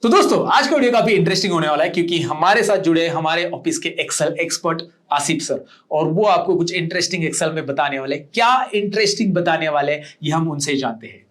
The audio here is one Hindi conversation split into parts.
तो दोस्तों आज का वीडियो काफी इंटरेस्टिंग होने वाला है क्योंकि हमारे साथ जुड़े हमारे ऑफिस के एक्सेल एक्सपर्ट आसिफ सर और वो आपको कुछ इंटरेस्टिंग एक्सेल में बताने वाले हैं। क्या इंटरेस्टिंग बताने वाले हैं ये हम उनसे जानते हैं।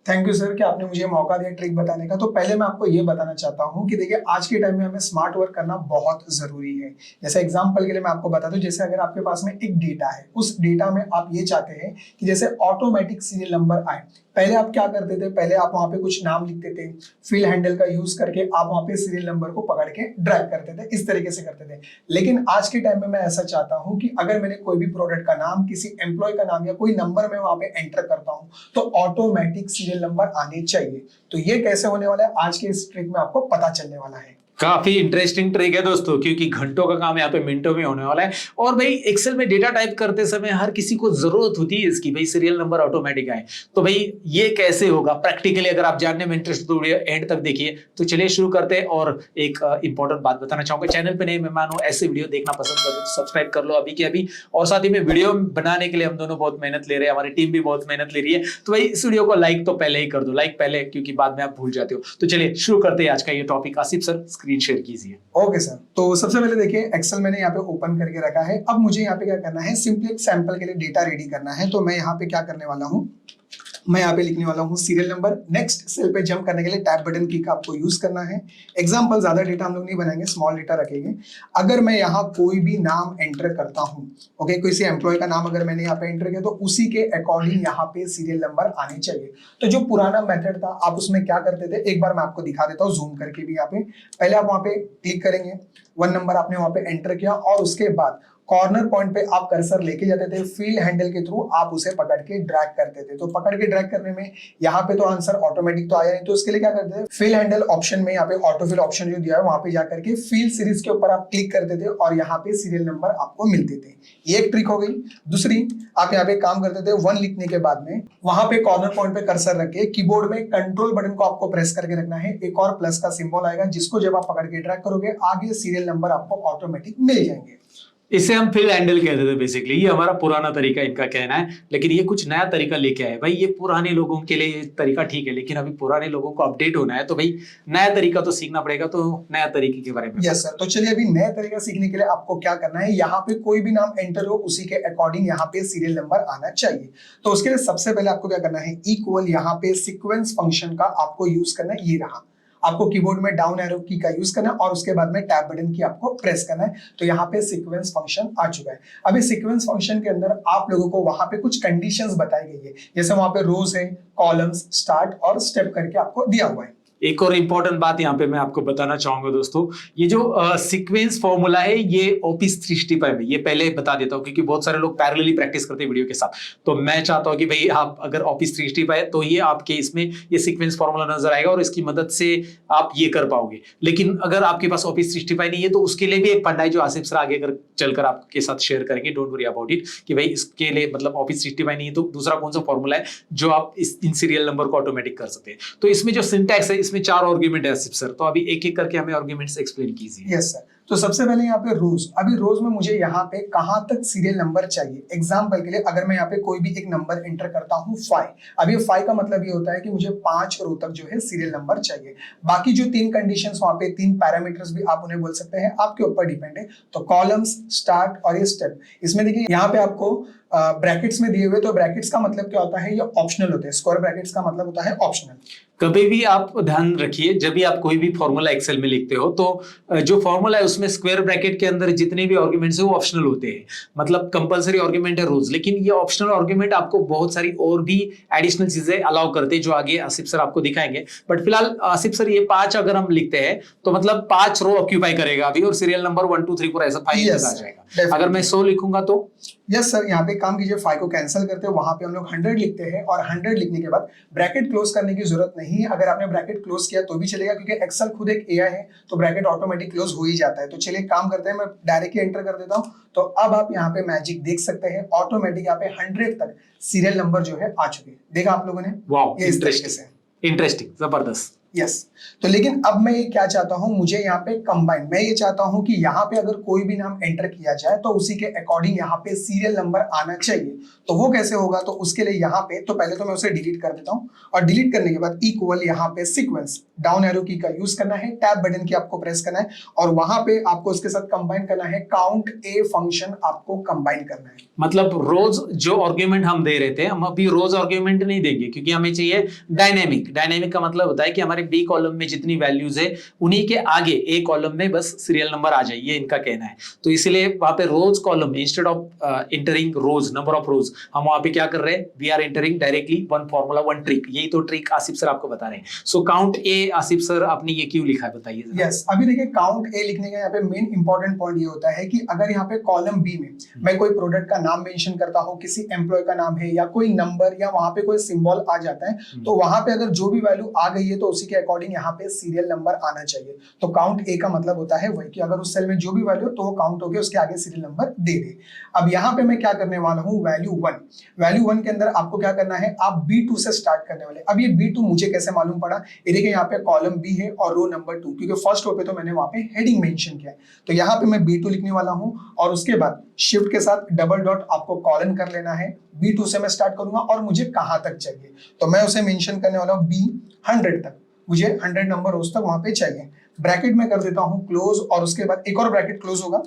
थैंक यू सर कि आपने मुझे मौका दिया ट्रिक बताने का। तो पहले मैं आपको ये बताना चाहता हूँ कि देखिए आज के टाइम में हमें स्मार्ट वर्क करना बहुत जरूरी है। जैसे एग्जांपल के लिए मैं आपको बता दूं, जैसे अगर आपके पास में एक डेटा है, उस डेटा में आप ये चाहते हैं कि जैसे ऑटोमेटिक सीरियल नंबर आए। पहले आप क्या करते थे, पहले आप वहां पे कुछ नाम लिखते थे, फिल हैंडल का यूज करके आप वहां पे सीरियल नंबर को पकड़ के ड्रैग करते थे, इस तरीके से करते थे। लेकिन आज के टाइम में मैं ऐसा चाहता हूं कि अगर मैंने कोई भी प्रोडक्ट का नाम, किसी एम्प्लॉय का नाम या कोई नंबर में वहां पे एंटर करता हूं तो ऑटोमेटिक सीरियल नंबर आने चाहिए। तो ये कैसे होने वाला है, आज के इस ट्रिक में आपको पता चलने वाला है। काफी इंटरेस्टिंग ट्रिक है दोस्तों क्योंकि घंटों का काम यहाँ पे मिनटों में होने वाला है। और भाई एक्सेल में डेटा टाइप करते समय हर किसी को जरूरत होती है इसकी, भाई सीरियल नंबर ऑटोमेटिक आए। तो भाई ये कैसे होगा प्रैक्टिकली, अगर आप जानने में इंटरेस्ट तो वीडियो एंड तक देखिए। तो चलिए शुरू करते हैं। और एक इंपॉर्टेंट बात बताना चाहूंगा, चैनल पे नए मेहमान हो, ऐसे वीडियो देखना पसंद करते तो सब्सक्राइब कर लो अभी के अभी। और साथ ही में वीडियो बनाने के लिए हम दोनों बहुत मेहनत ले रहे हैं, हमारी टीम भी बहुत मेहनत ले रही है। तो भाई इस वीडियो को लाइक तो पहले ही कर दो, लाइक पहले, क्योंकि बाद में आप भूल जाते हो। तो चलिए शुरू करते हैं आज का ये topic. Asif sir screen share कीजिए। ओके सर, तो सबसे पहले देखिए एक्सेल मैंने यहाँ पे ओपन करके रखा है। अब मुझे यहाँ पे क्या करना है, सिंपली एक सैंपल के लिए डेटा रेडी करना है। तो मैं यहाँ पे क्या करने वाला हूँ, मैं यहाँ पे लिखने वाला हूँ सीरियल नंबर। नेक्स्ट सेल पे जंप करने के लिए टैब बटन की का आपको यूज करना है। एग्जांपल, ज्यादा डेटा हम लोग नहीं बनाएंगे, स्मॉल डेटा रखेंगे। अगर मैं यहाँ कोई भी नाम एंटर करता हूँ, ओके, किसी एम्प्लॉय का नाम अगर मैंने यहाँ पे एंटर किया तो उसी के अकॉर्डिंग यहाँ पे सीरियल नंबर आने चाहिए। तो जो पुराना मेथड था आप उसमें क्या करते थे, एक बार मैं आपको दिखा देता हूँ जूम करके भी। यहाँ पे पहले आप वहां पे क्लिक करेंगे, 1 नंबर आपने वहां पे एंटर किया और उसके बाद कॉर्नर पॉइंट पे आप कर्सर लेके जाते थे, फील्ड हैंडल के थ्रू आप उसे पकड़ के ड्रैग करते थे। तो पकड़ के ड्रैग करने में यहाँ पे तो आंसर ऑटोमेटिक तो आया नहीं, तो उसके लिए क्या करते थे, फील्ड हैंडल ऑप्शन में यहाँ पे ऑटोफिल ऑप्शन जो दिया है वहां पे जाकर के फील्ड सीरीज के ऊपर आप क्लिक करते थे और यहाँ पे सीरियल नंबर आपको मिलते थे। ये एक ट्रिक हो गई। दूसरी, आप यहाँ पे काम करते थे, 1 लिखने के बाद में वहां पे कॉर्नर पॉइंट पे कर्सर रख के कीबोर्ड में कंट्रोल बटन को आपको प्रेस करके रखना है। एक और प्लस का सिंबल आएगा जिसको जब आप पकड़ के ड्रैग करोगे आगे सीरियल नंबर आपको ऑटोमेटिक मिल जाएंगे। इसे हम फिल हैंडल कहते थे बेसिकली। ये हमारा पुराना तरीका इनका कहना है, लेकिन ये कुछ नया तरीका लेके आए। भाई ये पुराने लोगों के लिए ये तरीका ठीक है, लेकिन अभी पुराने लोगों को अपडेट होना है तो भाई नया तरीका तो सीखना पड़ेगा। तो नया तरीके के बारे में यस सर, तो चलिए अभी नया तरीका सीखने के लिए आपको क्या करना है, यहाँ पे कोई भी नाम एंटर हो उसी के अकॉर्डिंग यहाँ पे सीरियल नंबर आना चाहिए। तो उसके लिए सबसे पहले आपको क्या करना है, इक्वल यहाँ पे सीक्वेंस फंक्शन का आपको यूज करना है। ये रहा, आपको कीबोर्ड में डाउन एरो की का यूज करना है और उसके बाद में टैब बटन की आपको प्रेस करना है। तो यहाँ पे सीक्वेंस फंक्शन आ चुका है। अभी सीक्वेंस फंक्शन के अंदर आप लोगों को वहां पे कुछ कंडीशंस बताई गई है, जैसे वहां पे रोज है, कॉलम्स, स्टार्ट और स्टेप करके आपको दिया हुआ है। एक और इंपॉर्टेंट बात यहाँ पे मैं आपको बताना चाहूंगा दोस्तों, ये जो सीक्वेंस फॉर्मूला है ये ऑफिस 365 में, ये पहले बता देता हूँ क्योंकि बहुत सारे लोग पैरेलली प्रैक्टिस करते हैं वीडियो के साथ। तो मैं चाहता हूँ कि भाई आप अगर ऑफिस 365 तो ये आपके इसमें ये सीक्वेंस फॉर्मूला नजर आएगा और इसकी मदद से आप ये कर पाओगे। लेकिन अगर आपके पास ऑफिस 365 नहीं है तो उसके लिए भी एक फंडा है जो आसिफ सर आगे चलकर आपके साथ शेयर करेंगे। डोंट वरी अबाउट इट कि भाई इसके लिए मतलब ऑफिस 365 नहीं है तो दूसरा कौन सा फॉर्मूला है जो आप इन सीरियल नंबर को ऑटोमेटिक कर सकते हैं। तो इसमें जो सिंटैक्स है इसमें 4 आर्गुमेंट है आसिफ सर, तो अभी एक एक करके हमें आर्गुमेंट्स एक्सप्लेन कीजिए। यस सर, तो सबसे पहले यहाँ पे रोज, अभी रोज में मुझे यहाँ पे कहां तक सीरियल नंबर चाहिए। एग्जांपल के लिए अगर मैं यहाँ पे कोई भी एक नंबर एंटर करता हूँ 5, अब ये 5 का मतलब ये होता है कि मुझे 5 रो तक जो है सीरियल नंबर चाहिए। बाकी जो 3 कंडीशंस वहां पे 3 पैरामीटर्स भी आप उन्हें बोल सकते हैं, आपके ऊपर डिपेंड है। तो कॉलम्स, स्टार्ट और ये स्टेप, इसमें देखिए यहाँ पे आपको ब्रैकेट्स में दिए हुए, तो ब्रैकेट्स का मतलब क्या होता है, ये ऑप्शनल होते हैं। स्क्वायर ब्रैकेट्स का मतलब होता है ऑप्शनल। कभी भी आप ध्यान रखिए जब भी आप कोई भी फॉर्मूला एक्सेल में लिखते हो तो जो फॉर्मूला है उसमें स्क्वायर ब्रैकेट के अंदर जितने भी आर्गुमेंट्स है वो ऑप्शनल होते हैं। मतलब कंपलसरी आर्गुमेंट है रोज, लेकिन ये ऑप्शनल आर्गुमेंट आपको बहुत सारी और भी एडिशनल चीजें अलाउ करते हैं जो आगे आसिफ सर आपको दिखाएंगे। बट फिलहाल आसिफ सर ये 5 अगर हम लिखते हैं तो मतलब 5 रो ऑक्यूपाई करेगा अभी और सीरियल नंबर 1 2 3 4 ऐसा 5 आ जाएगा। अगर मैं 100 लिखूंगा तो यस सर, यहाँ पे काम कीजिए, 5 को कैंसिल करते हैं, वहां पे हम लोग 100 लिखते हैं और 100 लिखने के बाद ब्रैकेट क्लोज करने की जरूरत नहीं है। अगर आपने ब्रैकेट क्लोज किया तो भी चलेगा क्योंकि एक्सेल खुद एक एआई है, तो ब्रैकेट ऑटोमेटिक क्लोज हो ही जाता है। तो चलिए काम करते हैं, मैं डायरेक्टली एंटर कर देता हूँ। तो अब आप यहाँ पे मैजिक देख सकते हैं, ऑटोमेटिक यहाँ पे 100 तक सीरियल नंबर जो है आ चुके हैं। देखा आप लोगों ने? वाओ, ये इस तरीके से इंटरेस्टिंग, जबरदस्त। यस तो लेकिन अब मैं ये क्या चाहता हूं, मुझे यहाँ पे कंबाइन, मैं ये चाहता हूं कि यहाँ पे अगर कोई भी नाम एंटर किया जाए तो उसी के अकॉर्डिंग यहाँ पे सीरियल नंबर आना चाहिए। तो वो कैसे होगा, तो उसके लिए यहाँ पे तो पहले तो मैं उसे डिलीट कर देता हूँ और डिलीट करने के बाद इक्वल यहाँ पे सीक्वेंस डाउन एरो की का यूज करना है, टैब बटन की आपको प्रेस करना है और वहां पे आपको उसके साथ कंबाइन करना है, काउंट ए फंक्शन आपको कंबाइन करना है। मतलब रोज जो आर्ग्यूमेंट हम दे रहे थे, हम अभी रोज आर्ग्यूमेंट नहीं देंगे क्योंकि हमें चाहिए डायनेमिक। डायनेमिक का मतलब होता है कि हमारे बी कॉलम में जितनी वैल्यूज है उन्हीं के आगे ए कॉलम में बस सीरियल नंबर आ जाए, ये इनका कहना है। तो इसलिए वहां पे रोज कॉलम में instead of entering rows number of rows, हम वहां पे क्या कर रहे हैं, we are entering directly one formula one trick. यही तो ट्रिक आसिफ सर आपको बता रहे हैं। So count A, Asif sir आपने ये क्यों लिखा है बताइए। यस अभी देखिए काउंट ए लिखने का यहाँ पे मेन इंपॉर्टेंट पॉइंट ये होता है कि अगर यहाँ पे कॉलम बी में मैं कोई प्रोडक्ट का नाम मेंशन करता हूँ, किसी एम्प्लॉय का नाम है या कोई नंबर या वहां पे कोई सिंबल आ जाता है, तो वहां पे अगर जो भी वैल्यू आ गई है तो उसी के अकॉर्डिंग यहाँ पे सीरियल नंबर आना चाहिए। तो काउंट ए का मतलब होता है वही कि अगर उस सेल में जो भी वैल्यू तो वो काउंट होकर उसके आगे सीरियल नंबर दे दे। अब यहाँ पे मैं क्या करने वाला हूँ, वैल्यू वन के अंदर आपको क्या करना है, आप B2 से स्टार्ट करने वाले। अब ये B2 मुझे कैसे मालूम पड़ा, ये देखिए यहाँ पे कॉलम बी है और रो नंबर 2, क्योंकि फर्स्ट रो पे तो मैंने वहां पे हेडिंग मेंशन किया है। तो यहाँ पे मैं B2 लिखने वाला हूँ और उसके बाद शिफ्ट के साथ डबल डॉट आपको कॉलन कर लेना है। B2 से मैं स्टार्ट करूंगा और मुझे कहां तक चाहिए, तो मैं उसे मेंशन करने वाला हूँ B100 तक, मुझे 100 नंबर रोज तक वहां पे चाहिए। ब्रैकेट में कर देता हूं क्लोज और उसके बाद एक और ब्रैकेट क्लोज होगा,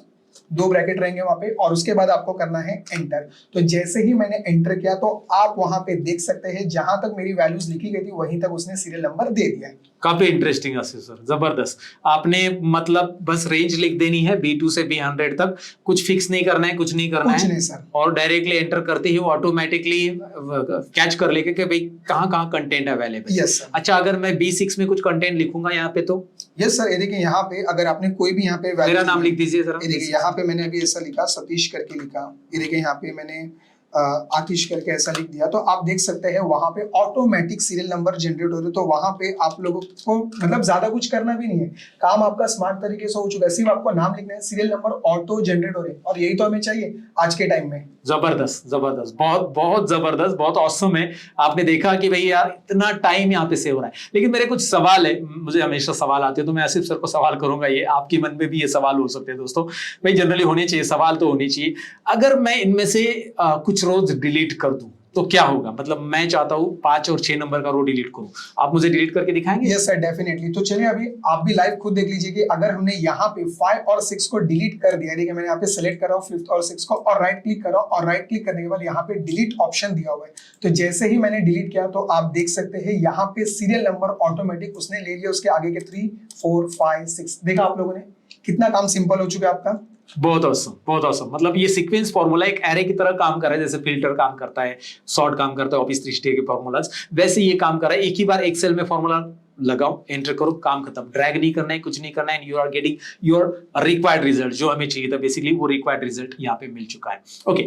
2 ब्रैकेट रहेंगे वहां पे और उसके बाद आपको करना है एंटर। तो जैसे ही मैंने एंटर किया तो आप वहां पे देख सकते हैं जहां तक मेरी वैल्यूज लिखी गई थी वहीं तक उसने सीरियल नंबर दे दिया है। काफी इंटरेस्टिंग आसिफ सर, जबरदस्त। आपने मतलब बस रेंज लिख देनी है B2 से B100 तक, कुछ फिक्स नहीं करना है, कुछ नहीं करना कुछ है नहीं सर, और डायरेक्टली एंटर करते ही वो ऑटोमेटिकली कैच कर लेके कि भाई कहाँ कहाँ कंटेंट अवेलेबल। Yes sir. अच्छा, अगर मैं B6 में कुछ कंटेंट लिखूंगा यहाँ पे तो? यस सर, ये देखिए यहाँ पे अगर आपने कोई भी यहाँ पे मेरा नाम लिख दीजिए जरा। ये देखिए यहाँ पे मैंने अभी ऐसा लिखा, सतीश करके लिखा, ये देखिए यहाँ पे मैंने आतिश करके ऐसा लिख दिया, तो आप देख सकते हैं वहां पे ऑटोमेटिक सीरियल नंबर जनरेट हो रहे। तो वहां पे आप लोगों को मतलब ज्यादा कुछ करना भी नहीं है, काम आपका स्मार्ट तरीके से हो चुका है। सिर्फ आपको नाम लिखना है, सीरियल नंबर ऑटो जनरेट हो रहे हैं और यही तो हमें चाहिए आज के टाइम में। जबरदस्त जबरदस्त, बहुत बहुत जबरदस्त, बहुत ऑसम है। आपने देखा कि भाई यार इतना टाइम यहाँ पे सेव हो रहा है। लेकिन मेरे कुछ सवाल है, मुझे हमेशा सवाल आते हैं तो मैं आसिफ सर को सवाल करूंगा, ये आपके मन में भी ये सवाल हो सकते हैं दोस्तों, भाई जनरली होने चाहिए, सवाल तो होने चाहिए। अगर मैं इनमें से कुछ रोज डिलीट कर दूं तो क्या होगा? मतलब मैं चाहता हूँ 5 और 6 नंबर का रो डिलीट करूं, आप मुझे डिलीट करके दिखाएंगे? Yes sir, definitely. तो चलिए अभी आप भी लाइव खुद देख लीजिए कि अगर हमने यहाँ पे 5 और 6 को डिलीट कर दिया, देखिए मैंने यहाँ पे सेलेक्ट कर रहा हूँ 5th और 6 को और राइट क्लिक कर रहा हूँ और राइट क्लिक करने के बाद यहाँ पे डिलीट ऑप्शन दिया हुआ है। तो जैसे ही मैंने डिलीट किया तो आप देख सकते हैं यहाँ पे सीरियल नंबर ऑटोमेटिक उसने ले लिया, उसके आगे के 3, 4, 5, 6। देखा आप लोगों ने कितना काम सिंपल हो चुका है आपका। बहुत औसम, बहुत औसम। मतलब ये सीक्वेंस फॉर्मूला एक एरे की तरह काम कर रहा है, जैसे फिल्टर काम करता है, सॉर्ट काम करता है ऑफिस 360 के फॉर्मूलाज, वैसे ये काम कर रहा है। एक ही बार एक्सेल में फॉर्मूला लगाओ, एंटर करो, काम खत्म, ड्रैग नहीं करना है, कुछ नहीं करना है, you are getting your required result. जो हमें चाहिए था बेसिकली वो रिक्वायर्ड रिजल्ट यहाँ पे मिल चुका है। Okay,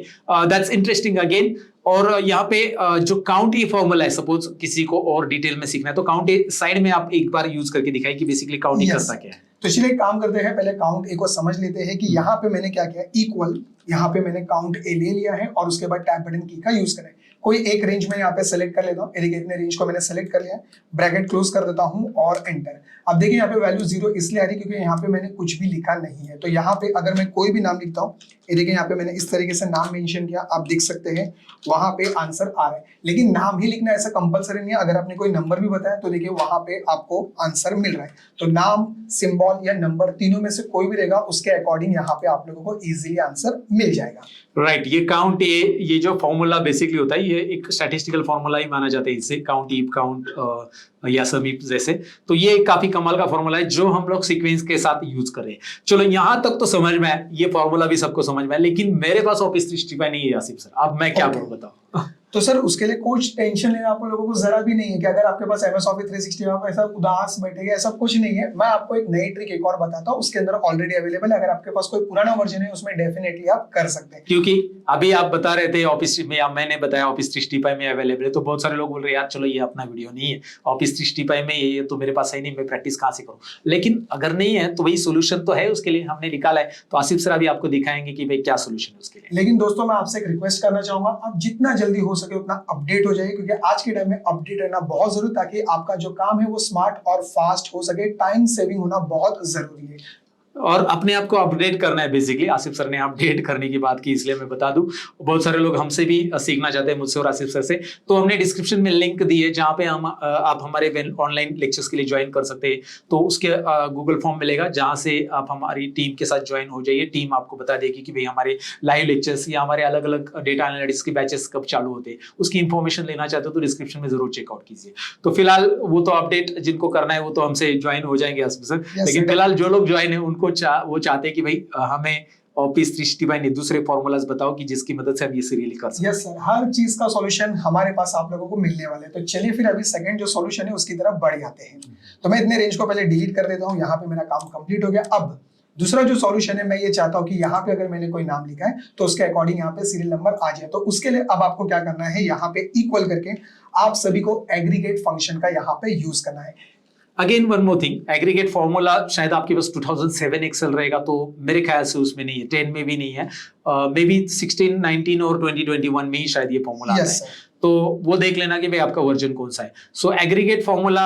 that's interesting again. और यहाँ पे जो काउंट ए फॉर्मूला है, सपोज किसी को और डिटेल में सीखना है तो काउंट ए साइड में आप एक बार यूज करके दिखाई कि बेसिकली काउंट ए करता क्या है। तो चलिए काम करते हैं, पहले काउंट ए को समझ लेते हैं कि यहाँ पे मैंने क्या किया, इक्वल यहाँ पे मैंने काउंट ए ले लिया है और उसके बाद टैब बटन की का यूज करें। कोई एक रेंज में यहाँ पे सेलेक्ट कर लेता हूँ, इतने रेंज को मैंने सेलेक्ट कर लिया, ब्रैकेट क्लोज कर देता हूँ और एंटर। अब देखिए यहाँ पे वैल्यू 0 इसलिए आ रही है क्योंकि यहाँ पे मैंने कुछ भी लिखा नहीं है। तो यहाँ पे अगर मैं कोई भी नाम लिखता हूँ, ये देखिए यहाँ पे मैंने इस तरीके से नाम मेंशन किया, आप देख सकते हैं वहां पे आंसर आ रहा है। लेकिन नाम ही लिखना ऐसा कंपलसरी नहीं है, अगर आपने कोई नंबर भी बताया तो देखिए वहां पे आपको आंसर मिल रहा है। तो नाम, सिंबल या नंबर तीनों में से कोई भी रहेगा, उसके अकॉर्डिंग यहाँ पे आप लोगों को इजीली आंसर मिल जाएगा। राइट, ये काउंट ए, ये जो फॉर्मूला बेसिकली होता है, ये एक स्टैटिस्टिकल फॉर्मूला ही माना जाता है इससे, काउंट ईप, काउंट या समीप जैसे। तो ये काफी कमाल का फॉर्मूला है जो हम लोग सीक्वेंस के साथ यूज कर रहे हैं। चलो यहाँ तक तो समझ में है, ये फॉर्मूला भी सबको समझ में है, लेकिन मेरे पास ऑफिस 365 नहीं है आसिफ सर, अब मैं क्या करूं बताओ। तो सर उसके लिए कुछ टेंशन लेना आप लोगों को जरा भी नहीं है कि अगर आपके पास MS Office 365 आप ऐसा उदास बैठेगा, ऐसा कुछ नहीं है। मैं आपको एक नई ट्रिक एक और बताता हूँ, उसके अंदर ऑलरेडी अवेलेबल है। अगर आपके पास कोई पुराना वर्जन है उसमें डेफिनेटली आप कर सकते हैं, क्योंकि अभी आप बता रहे थे ऑफिस में, या मैंने बताया ऑफिस 365 में अवेलेबल है, तो बहुत सारे लोग बोल रहे हैं यार चलो ये अपना वीडियो नहीं है, ऑफिस 365 में ये तो मेरे पास है नहीं, मैं प्रैक्टिस कहाँ से करूँ। लेकिन अगर नहीं है तो वही सोल्यूशन तो है, उसके लिए हमने निकाला है। तो आसिफ सर अभी आपको दिखाएंगे कि भाई क्या सोल्यूशन है उसके लिए। लेकिन दोस्तों मैं आपसे एक रिक्वेस्ट करना चाहूंगा, आप जितना जल्दी हो सके उतना अपडेट हो जाए, क्योंकि आज के टाइम में अपडेट रहना बहुत जरूरी, ताकि आपका जो काम है वो स्मार्ट और फास्ट हो सके। टाइम सेविंग होना बहुत जरूरी है और अपने आप को अपडेट करना है। बेसिकली आसिफ सर ने अपडेट करने की बात की, इसलिए मैं बता दूं, बहुत सारे लोग हमसे भी सीखना चाहते हैं, मुझसे और आसिफ सर से। तो हमने डिस्क्रिप्शन में लिंक दी है जहां पे हम आप हमारे ऑनलाइन लेक्चर्स के लिए ज्वाइन कर सकते हैं। तो उसके गूगल फॉर्म मिलेगा जहां से आप हमारी टीम के साथ ज्वाइन हो जाइए। टीम आपको बता देगी कि भाई हमारे लाइव लेक्चर्स या हमारे अलग अलग डेटा एनालिटिक्स के बैचेस कब चालू होते हैं, उसकी इंफॉर्मेशन लेना चाहते हो तो डिस्क्रिप्शन में जरूर चेकआउट कीजिए। तो फिलहाल वो तो अपडेट जिनको करना है वो तो हमसे ज्वाइन हो जाएंगे आसिफ सर, लेकिन फिलहाल जो लोग ज्वाइन है उनको वो चाहते हैं कि भाई हमें ऑफिस 365 ने दूसरे फॉर्मूलाज बताओ कि जिसकी मदद से हम ये सीरियली कर सकते हैं। यस सर, हर चीज का सॉल्यूशन हमारे पास आप लोगों को मिलने वाले हैं। तो चलिए फिर अभी सेकंड जो सॉल्यूशन है उसकी तरफ बढ़ जाते हैं। तो मैं इतने रेंज को पहले डिलीट कर देता हूँ, यहाँ पे मेरा काम कंप्लीट हो गया। अब दूसरा जो सॉल्यूशन है, मैं ये चाहता हूँ कि यहाँ पे अगर मैंने कोई नाम लिखा है तो उसके अकॉर्डिंग यहाँ पे सीरियल नंबर आ जाए। तो उसके लिए अब आपको क्या करना है, यहाँ पे इक्वल करके आप सभी को एग्रीगेट फंक्शन का यहाँ पे यूज करना है। Again one more thing, aggregate formula शायद आपके पास 2007 एक्सेल रहेगा, तो मेरे ख्याल से उसमें नहीं है, 10 में भी नहीं है, मे बी 16, 19 और 2021 में ही शायद ये फॉर्मूला आता है। तो वो देख लेना कि भाई आपका वर्जन कौन सा है। सो एग्रीगेट फॉर्मूला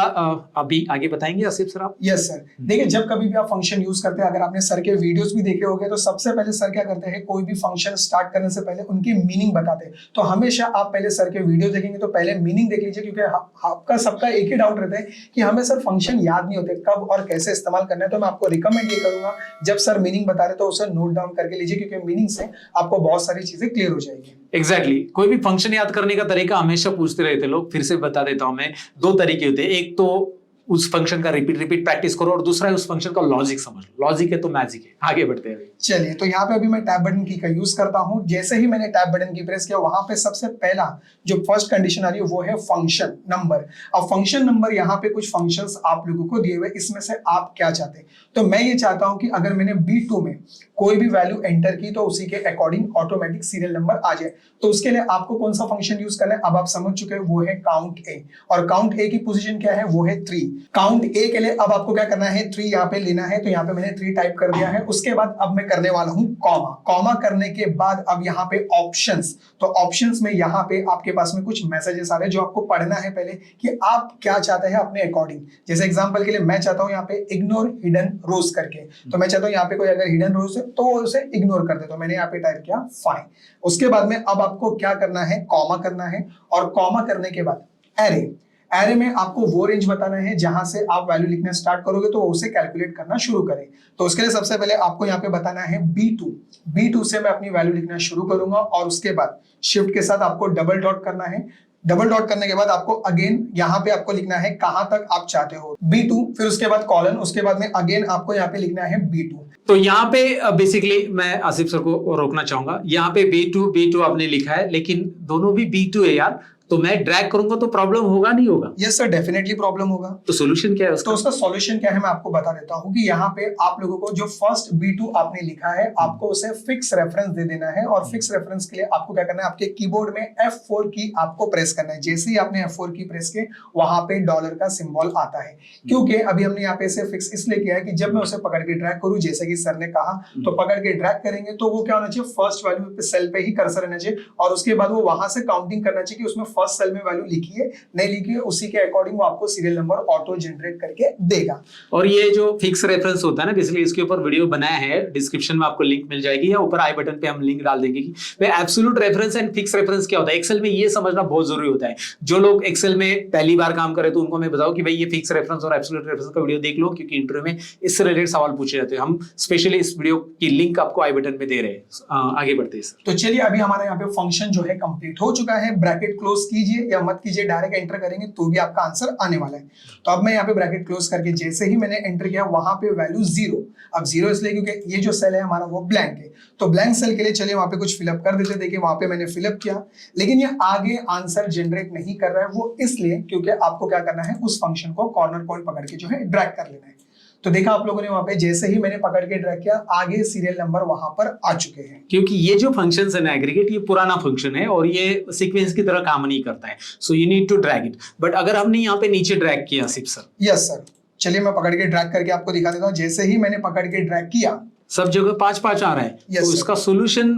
अभी आगे बताएंगे आसिफ सर आप। यस सर, देखिए जब कभी भी आप फंक्शन यूज करते हैं, अगर आपने सर के वीडियोस भी देखे होंगे, तो सबसे पहले सर क्या करते हैं, कोई भी फंक्शन स्टार्ट करने से पहले उनकी मीनिंग बताते हैं। तो हमेशा आप पहले सर के वीडियो देखेंगे तो पहले मीनिंग देख लीजिए, क्योंकि आपका सबका एक ही डाउट रहता है कि हमें सर फंक्शन याद नहीं होते कब और कैसे इस्तेमाल करना है। तो मैं आपको रिकमेंड ये करूंगा, जब सर मीनिंग बता रहे तो उसे नोट डाउन करके लीजिए, क्योंकि मीनिंग से आपको बहुत सारी चीजें क्लियर हो जाएगी। एग्जैक्टली कोई भी फंक्शन याद करने का तरीका हमेशा पूछते रहते लोग, फिर से बता देता हूं मैं। दो तरीके होते हैं, एक तो उस फंक्शन का रिपीट प्रैक्टिस करो, और दूसरा है उस फंक्शन का लॉजिक समझ लो। लॉजिक है तो मैजिक है। आगे बढ़ते हैं। चलिए, तो यहाँ पे अभी मैं टैब बटन की का यूज करता हूँ। जैसे ही मैंने टैब बटन की प्रेस किया, वहां पे सबसे पहला जो फर्स्ट कंडीशन आ रही है वो है फंक्शन नंबर। अब फंक्शन नंबर, यहाँ पे कुछ फंक्शंस आप लोगों को दिए हुए, इसमें से आप क्या चाहते हैं। तो मैं ये चाहता हूं कि अगर मैंने B2 में कोई भी वैल्यू एंटर की तो उसी के अकॉर्डिंग ऑटोमेटिक सीरियल नंबर आ जाए। तो उसके लिए आपको कौन सा फंक्शन यूज करना है, अब आप समझ चुके हैं, वो है काउंट ए। और काउंट ए की पोजीशन क्या है, वो है 3। काउंट ए के लिए अब आपको क्या करना है, 3 यहाँ पे लेना है। तो यहाँ पे मैंने 3 टाइप कर दिया है। उसके बाद अब मैं करने वाला हूं कॉमा। कॉमा करने के बाद अब यहाँ पे ऑप्शंस। तो ऑप्शंस में यहाँ पे आपके पास में कुछ मैसेजेस आ रहे हैं जो आपको पढ़ना है पहले, कि आप क्या चाहते हैं अपने अकॉर्डिंग। जैसे एग्जांपल के लिए मैं चाहता हूं यहाँ पे इग्नोर हिडन रोज करके, तो मैं चाहता हूं यहाँ पे कोई अगर हिडन रोज है तो उसे इग्नोर कर दे। तो मैंने यहाँ पे टाइप किया फाइन। उसके बाद में अब आपको क्या करना है, कॉमा करना है। और कॉमा करने के बाद एरे। एरे में आपको वो रेंज बताना है जहां से आप वैल्यू लिखना स्टार्ट करोगे तो उसे कैलकुलेट करना शुरू करें। तो उसके लिए सबसे पहले आपको यहाँ पे बताना है B2। B2 से मैं अपनी वैल्यू लिखना शुरू करूंगा, और उसके बाद शिफ्ट के साथ आपको डबल डॉट करना है। डबल डॉट करने के बाद आपको अगेन यहाँ पे आपको लिखना है कहां तक आप चाहते हो, B2, फिर उसके बाद कॉलन, उसके बाद में अगेन आपको यहाँ पे लिखना है B2। तो यहाँ पे बेसिकली मैं आसिफ सर को रोकना चाहूंगा। यहाँ पे B2 आपने लिखा है, लेकिन दोनों भी B2 है यार। तो मैं ड्रैग करूंगा तो प्रॉब्लम होगा नहीं होगा? यस सर, डेफिनेटली प्रॉब्लम होगा। तो सॉल्यूशन क्या है उसका? तो उसका सॉल्यूशन क्या है मैं आपको बता देता हूं, कि यहाँ पे आप लोगों को जो फर्स्ट B2 आपने लिखा है, आपको उसे फिक्स रेफरेंस दे देना है। और फिक्स रेफरेंस के लिए आपको क्या करना है, आपके कीबोर्ड में F4 की आपको प्रेस करना है। जैसे ही आपने F4 की प्रेस के, वहां पे डॉलर का सिंबल आता है। क्योंकि अभी हमने यहाँ पे इसे फिक्स इसलिए किया है कि जब मैं उसे पकड़ के ड्रैग करूं, जैसे कि सर ने कहा, तो पकड़ के ड्रैग करेंगे तो वो क्या होना चाहिए, फर्स्ट वैल्यू पे सेल पे ही कर्सर रहना चाहिए, और उसके बाद वो वहां से काउंटिंग करना चाहिए कि उसमें फर्स्ट सेल में वैल्यू लिखी है नहीं लिखी है, उसी के अकॉर्डिंग वो आपको सीरियल नंबर ऑटो जनरेट करके देगा। और ये जो फिक्स रेफरेंस होता है ना, इसलिए इसके ऊपर वीडियो बनाया है, डिस्क्रिप्शन में आपको लिंक मिल जाएगी, या ऊपर आई बटन पे हम लिंक डाल देंगे कि भाई absolute reference and fix reference क्या होता है। एक्सेल में ये समझना बहुत जरूरी होता है। जो लोग एक्सेल में पहली बार काम करे तो उनको मैं बताऊं कि भाई ये फिक्स रेफरेंस और एब्सोल्यूट रेफरेंस का वीडियो देख लो, क्योंकि इंटरव्यू में इससे रिलेटेड सवाल पूछे जाते हैं। हम स्पेशली इस वीडियो की लिंक आपको आई बटन पे दे रहे हैं। आगे बढ़ते हैं सर। तो चलिए, अभी हमारा यहाँ पे फंक्शन जो है कंप्लीट हो चुका है। ब्रैकेट क्लोज कीजिए या मत कीजिए, डायरेक्ट एंटर करेंगे तो भी आपका आंसर आने वाला है। तो अब मैं यहाँ पे ब्रैकेट क्लोज करके जैसे ही मैंने एंटर किया, वहां पे वैल्यू 0। अब 0 इसलिए क्योंकि ये जो सेल है हमारा वो ब्लैंक है। तो ब्लैंक सेल के लिए चलिए वहां पे कुछ फिलअप कर देते। देखिए वहां पे मैंने फिलअप किया, लेकिन ये आगे आंसर जनरेट नहीं कर रहा है। वो इसलिए क्योंकि आपको क्या करना है, उस फंक्शन को कॉर्नर पॉइंट पकड़ के जो है ड्रैग कर लेना है। तो देखा आप लोगों ने वहां पे जैसे ही मैंने पकड़ के ड्रैग किया, आगे सीरियल नंबर वहां पर आ चुके हैं। क्योंकि ये जो फंक्शन है ना एग्रीगेट, ये पुराना फंक्शन है और ये सीक्वेंस की तरह काम नहीं करता है। So you need to drag it. But अगर हमने यहाँ पे नीचे ड्रैग किया आसिफ सर। यस सर, चलिए मैं पकड़ के ड्रैग करके आपको दिखा देता हूँ। जैसे ही मैंने पकड़ के ड्रैग किया, सब जगह 5-5 आ रहा है। Yes, तो sir. इसका सोल्यूशन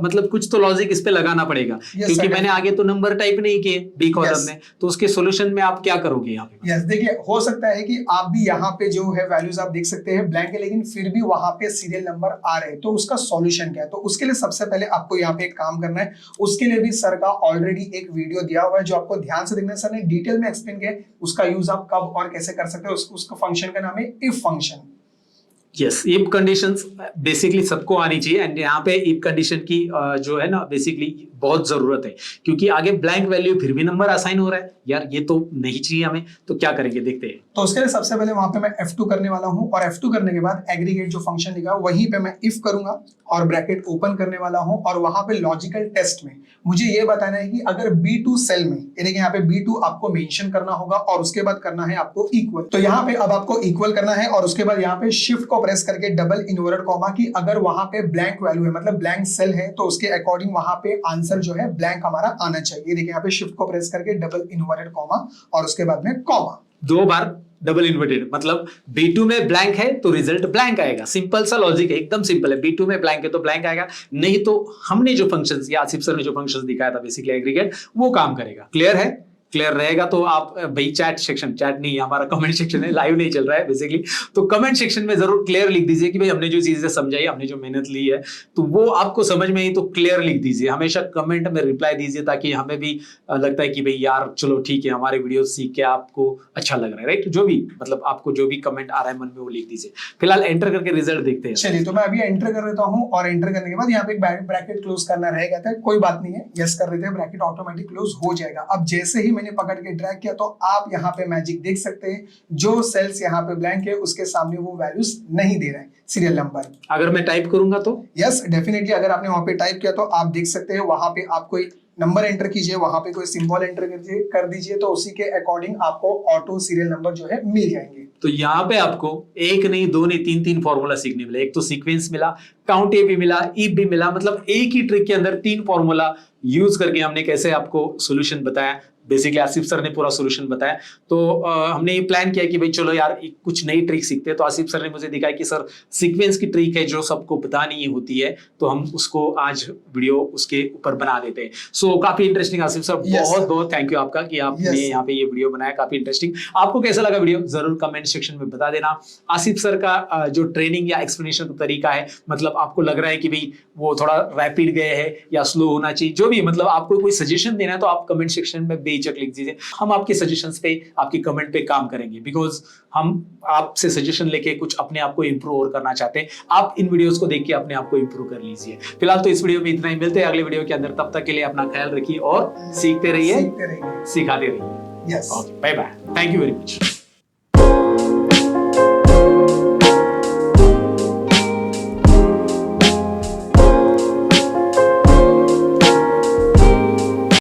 मतलब कुछ तो लॉजिक इस पे लगाना पड़ेगा, क्योंकि sir, मैंने आगे तो नंबर टाइप नहीं किए बी कॉलम Yes. में, तो उसके सोल्यूशन में आप क्या करोगे यहाँ पे? यस देखिए, हो सकता है कि आप भी यहाँ पे जो है वैल्यूज आप देख सकते हैं ब्लैंक है, लेकिन फिर भी वहां पे सीरियल नंबर आ रहे हैं, तो उसका सॉल्यूशन क्या है? तो उसके लिए सबसे पहले आपको यहाँ पे एक काम करना है। उसके लिए भी सर का ऑलरेडी एक वीडियो दिया हुआ है जो आपको ध्यान से देखना है। सर ने डिटेल में एक्सप्लेन किया है उसका यूज आप कब और कैसे कर सकते हो। उसका फंक्शन का नाम है if function. Yes, if conditions basically सबको आनी चाहिए, एंड यहाँ पे इफ कंडीशन की जो है ना बेसिकली बहुत जरूरत है, क्योंकि आगे ब्लैंक वैल्यू फिर भी नंबर असाइन हो रहा है यार, ये तो नहीं चाहिए हमें, तो क्या करेंगे देखते हैं। तो उसके लिए सबसे पहले वहां पे मैं F2 करने वाला हूं, और F2 करने के बाद एग्रीगेट जो फंक्शन लिखा है वहीं पे मैं इफ करूंगा और ब्रैकेट ओपन करने वाला हूं, और वहां पे लॉजिकल टेस्ट में मुझे ये बताना है कि अगर B2 सेल में, यानी कि यहाँ पे B2 आपको मेंशन करना होगा और उसके बाद करना है आपको इक्वल। तो यहाँ पे अब आपको इक्वल करना है और उसके बाद यहाँ पे शिफ्ट को प्रेस करके डबल इनवर्टेड कॉमा की अगर वहां पे ब्लैंक वैल्यू है, मतलब ब्लैंक सेल है, तो उसके अकॉर्डिंग वहां पे आंसर जो है ब्लैंक हमारा आना चाहिए। देखिए यहाँ पे शिफ्ट को प्रेस करके डबल इनवर्टेड कॉमा और उसके बाद में कॉमा, 2 बार डबल इन्वर्टेड, मतलब B2 में ब्लैंक है तो रिजल्ट ब्लैंक आएगा। सिंपल सा लॉजिक है, एकदम सिंपल है। B2 में ब्लैंक है तो ब्लैंक आएगा, नहीं तो हमने जो फंक्शंस या आसिफ सर ने जो फंक्शंस दिखाया था बेसिकली एग्रीगेट, वो काम करेगा। क्लियर है? क्लियर रहेगा तो आप भाई चैट सेक्शन, चैट नहीं हमारा कमेंट सेक्शन है, लाइव नहीं चल रहा है बेसिकली, तो कमेंट सेक्शन में जरूर क्लियर लिख दीजिए कि भाई हमने जो चीजें समझाई, हमने जो मेहनत ली है, तो वो आपको समझ में आई तो क्लियर लिख दीजिए। हमेशा कमेंट में रिप्लाई दीजिए ताकि हमें भी लगता है कि भाई यार चलो ठीक है, हमारे वीडियो सीख के आपको अच्छा लग रहा है, राइट? जो भी मतलब आपको जो भी कमेंट आ रहा है मन में वो लिख दीजिए। फिलहाल एंटर करके रिजल्ट देखते हैं। चलिए तो मैं अभी एंटर कर देता हूं, और एंटर करने के बाद यहाँ पे एक ब्रैकेट क्लोज करना रहेगा, तो कोई बात नहीं है, यस कर देते हैं, ब्रैकेट ऑटोमेटिक क्लोज हो जाएगा। अब जैसे ही मैंने पकड़ के ड्रैग किया तो आप यहाँ पे मैजिक देख सकते हैं, जो सेल्स यहाँ पे ब्लैंक है उसके सामने वो वैल्यूज नहीं दे रहे हैं सीरियल नंबर। अगर मैं टाइप करूंगा तो यस डेफिनेटली, अगर आपने वहां पे टाइप किया तो आप देख सकते हैं वहां पे आप कोई नंबर एंटर कीजिए, वहां पे कोई सिंबल एंटर कर दीजिए, तो उसी के अकॉर्डिंग आपको ऑटो सीरियल नंबर जो है मिल जाएंगे। तो यहाँ पे आपको एक नहीं, दो नहीं, तीन फॉर्मूला सीखने मिले। एक तो सीक्वेंस मिला, काउंट ए भी मिला, इफ भी मिला, मतलब एक ही ट्रिक के अंदर 3 फॉर्मूला यूज करके हमने कैसे आपको सोल्यूशन बताया। बेसिकली आसिफ सर ने पूरा सोल्यूशन बताया। तो हमने ये प्लान किया कि भाई चलो यार कुछ नई ट्रिक सीखते हैं। तो आसिफ सर ने मुझे दिखाया कि सर सीक्वेंस की ट्रिक है जो सबको पता नहीं होती है, तो हम उसको आज वीडियो उसके ऊपर बना देते हैं। सो काफी इंटरेस्टिंग आसिफ सर, बहुत बहुत थैंक यू आपका कि आपने यहाँ पे ये वीडियो बनाया, काफी इंटरेस्टिंग। आपको कैसा लगा वीडियो जरूर कमेंट सेक्शन में बता देना। आसिफ सर का जो ट्रेनिंग या एक्सप्लेनेशन का तरीका है, मतलब आपको लग रहा है कि भाई वो थोड़ा रैपिड गए है या स्लो होना चाहिए, जो भी मतलब आपको कोई सजेशन देना है तो आप कमेंट सेक्शन में बेझिझक लिख दीजिए। हम आपके सजेशंस पे, आपके कमेंट पे काम करेंगे, बिकॉज हम आपसे सजेशन लेके कुछ अपने आप को इंप्रूव और करना चाहते हैं। आप इन वीडियोस को देख के अपने आप को इंप्रूव कर लीजिए। फिलहाल तो इस वीडियो में इतना ही, मिलते हैं अगले वीडियो के अंदर। तब तक के लिए अपना ख्याल रखिए और सीखते रहिए, सिखाते रहिए। Yes, bye bye, thank you very much.